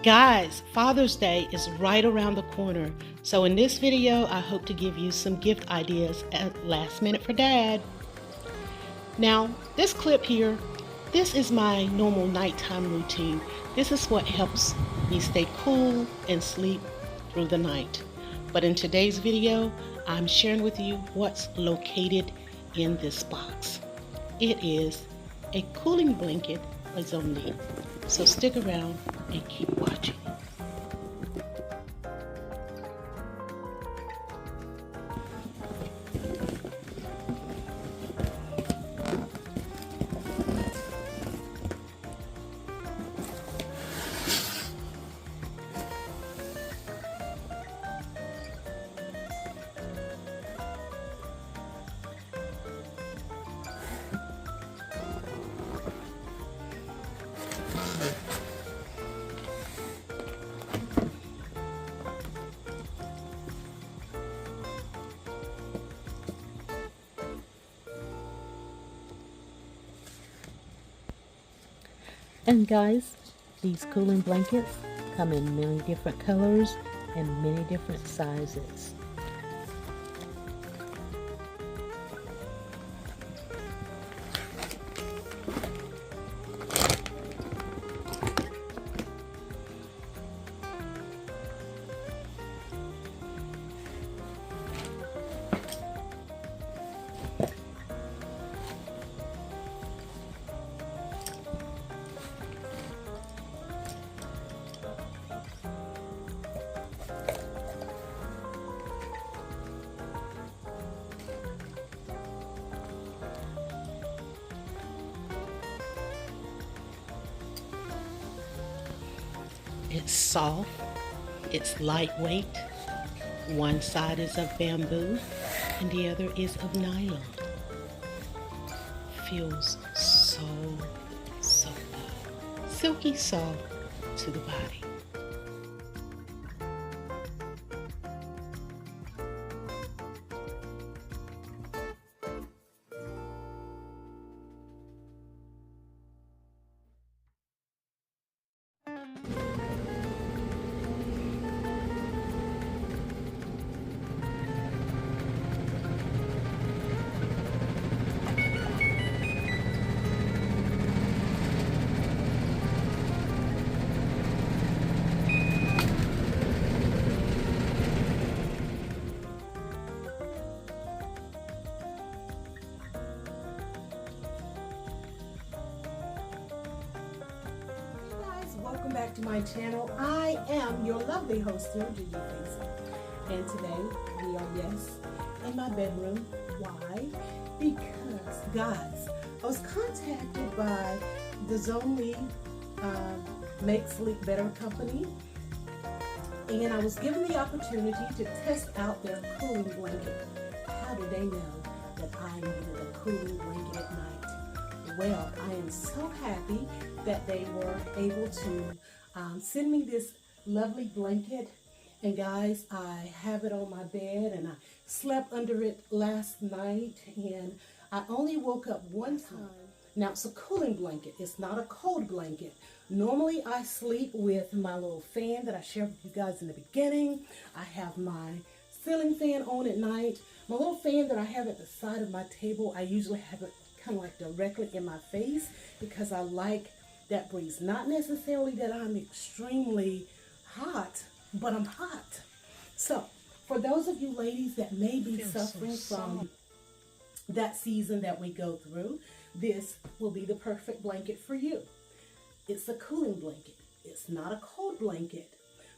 Guys, Father's Day is right around the corner. So in this video, I hope to give you some gift ideas at last minute for Dad. Now, this clip here, this is my normal nighttime routine. This is what helps me stay cool and sleep through the night. But in today's video, I'm sharing with you what's located in this box. It is a cooling blanket by Zonli. So stick around and keep watching. And guys, these cooling blankets come in many different colors and many different sizes. It's soft, it's lightweight. One side is of bamboo and the other is of nylon. Feels so good. Silky soft to the body. Welcome back to my channel. I am your lovely host here, Gigi Face. And today we are, in my bedroom. Why? Because, guys, I was contacted by the Zonli Make Sleep Better company, and I was given the opportunity to test out their cooling blanket. How do they know that I needed a cooling blanket at night? Well, I am so happy that they were able to send me this lovely blanket. And guys, I have it on my bed and I slept under it last night, and I only woke up one time. Now, it's a cooling blanket. It's not a cold blanket. Normally, I sleep with my little fan that I shared with you guys in the beginning. I have my ceiling fan on at night. My little fan that I have at the side of my table, I usually have it kind of like directly in my face because I like that breeze. Not necessarily that I'm extremely hot, but I'm hot. So for those of you ladies that may be suffering from that season that we go through, this will be the perfect blanket for you. It's a cooling blanket. It's not a cold blanket,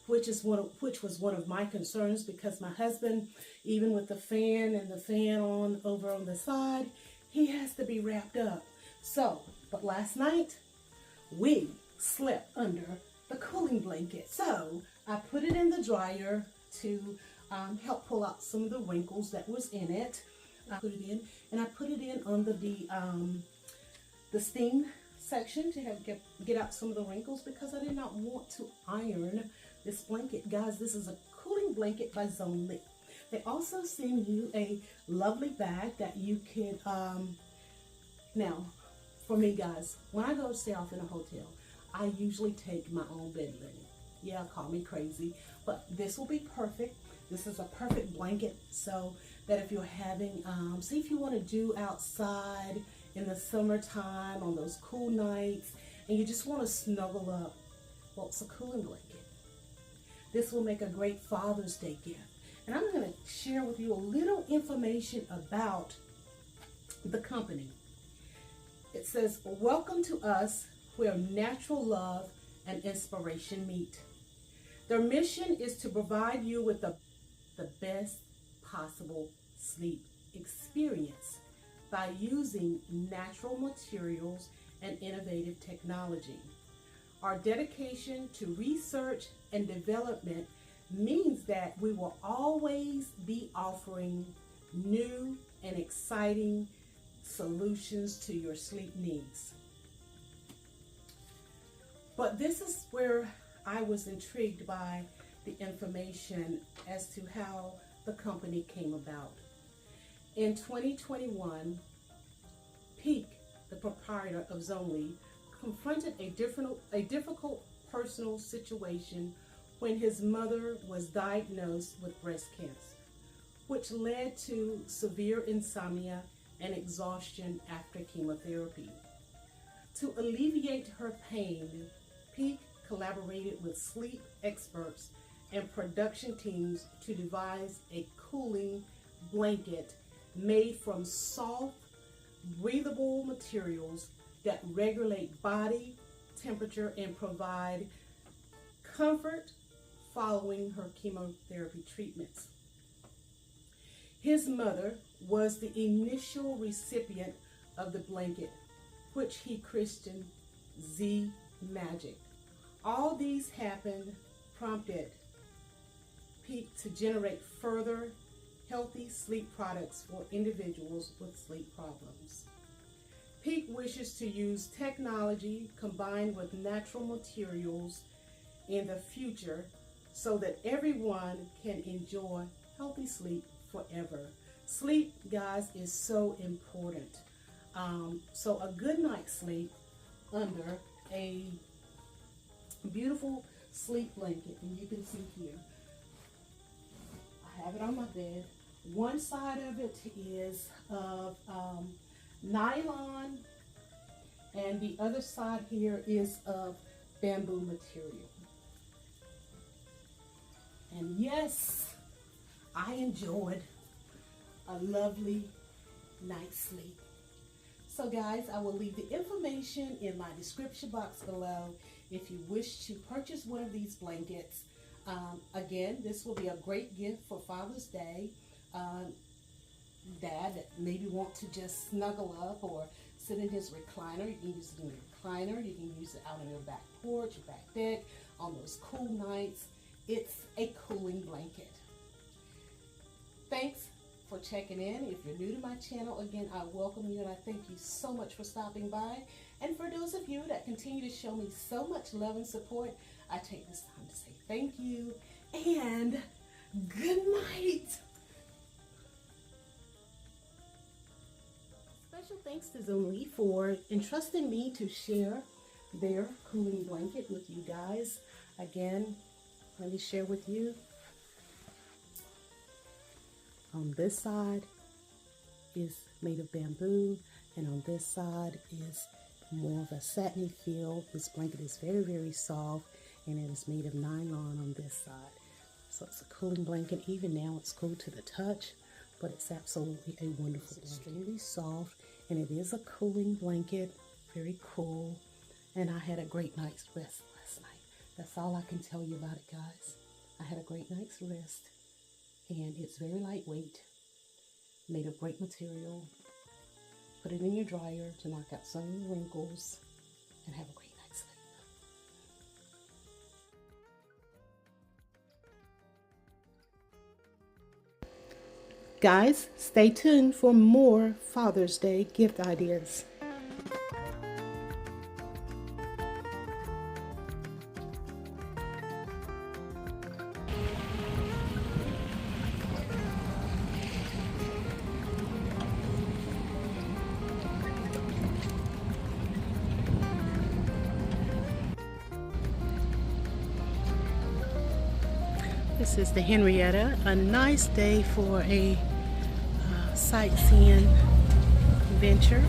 which was one of my concerns, because my husband, even with the fan and the fan on over on the side, he has to be wrapped up. So, but last night we slept under the cooling blanket. So I put it in the dryer to help pull out some of the wrinkles that was in it. I put it in, and I put it in under the steam section to get out some of the wrinkles, because I did not want to iron this blanket. Guys, this is a cooling blanket by Zonli. They also send you a lovely bag that you can, now, for me guys, when I go stay off in a hotel, I usually take my own bed linen. Yeah, call me crazy, but this will be perfect. This is a perfect blanket so that if you're having, see if you want to do outside in the summertime on those cool nights and you just want to snuggle up, well, it's a cooling blanket. This will make a great Father's Day gift. And I'm going to share with you a little information about the company. It says, welcome to us where natural love and inspiration meet. Their mission is to provide you with the best possible sleep experience by using natural materials and innovative technology. Our dedication to research and development means that we will always be offering new and exciting solutions to your sleep needs. But this is where I was intrigued by the information as to how the company came about. In 2021, Peak, the proprietor of Zonli, confronted a difficult personal situation when his mother was diagnosed with breast cancer, which led to severe insomnia and exhaustion after chemotherapy. To alleviate her pain, Peak collaborated with sleep experts and production teams to devise a cooling blanket made from soft, breathable materials that regulate body temperature and provide comfort following her chemotherapy treatments. His mother was the initial recipient of the blanket, which he christened Z Magic. All these happened prompted Peak to generate further healthy sleep products for individuals with sleep problems. Peak wishes to use technology combined with natural materials in the future so that everyone can enjoy healthy sleep forever. Sleep, guys, is so important. So a good night's sleep under a beautiful sleep blanket, and you can see here, I have it on my bed. One side of it is of nylon, and the other side here is of bamboo material. And yes, I enjoyed a lovely night's sleep. So guys, I will leave the information in my description box below if you wish to purchase one of these blankets. Again, this will be a great gift for Father's Day. Dad that maybe want to just snuggle up or sit in his recliner. You can use it in your recliner. You can use it out on your back porch, your back deck, on those cool nights. It's a cooling blanket. Thanks for checking in. If you're new to my channel, again, I welcome you and I thank you so much for stopping by. And for those of you that continue to show me so much love and support, I take this time to say thank you and good night. Special thanks to Zonli for entrusting me to share their cooling blanket with you guys. Again, let me share with you. On this side is made of bamboo, and on this side is more of a satiny feel. This blanket is very, very soft, and it is made of nylon on this side. So it's a cooling blanket. Even now it's cool to the touch, but it's absolutely a wonderful blanket. It's extremely soft, and it is a cooling blanket, very cool. And I had a great night's rest last night. That's all I can tell you about it, guys. I had a great night's rest, and it's very lightweight, made of great material. Put it in your dryer to knock out some of the wrinkles, and have a great night's sleep. Guys, stay tuned for more Father's Day gift ideas. This is the Henrietta, a nice day for a sightseeing venture.